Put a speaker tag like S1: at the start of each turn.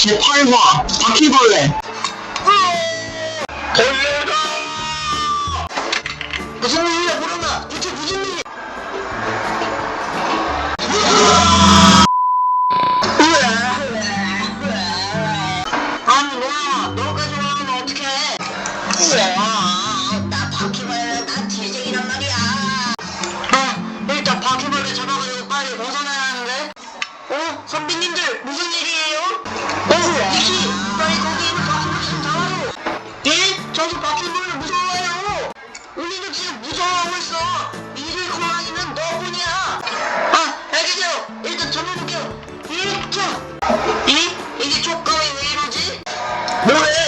S1: 제8화 바퀴벌레. 벌레다! 무슨 일이야 보령아? 대체 무슨 일이야? 아니 뭐야, 너까지 와면 어떡해? 나 바퀴벌레, 나 재생이란 말이야. 일단 바퀴벌레 잡아가지고 빨리 벗어나야 하는데. 선비님들 무슨 일이에요? 이씨, 빨리 거기 있는 바퀴벌레 좀 잡아줘. 예? 저도 바퀴벌레 무서워요. 우리는 지금 무서워하고 있어. 미를 고라니는 너뿐이야. 알겠어요. 일단 잡아볼게요. 이게 촉감이 왜 이러지? 뭐해?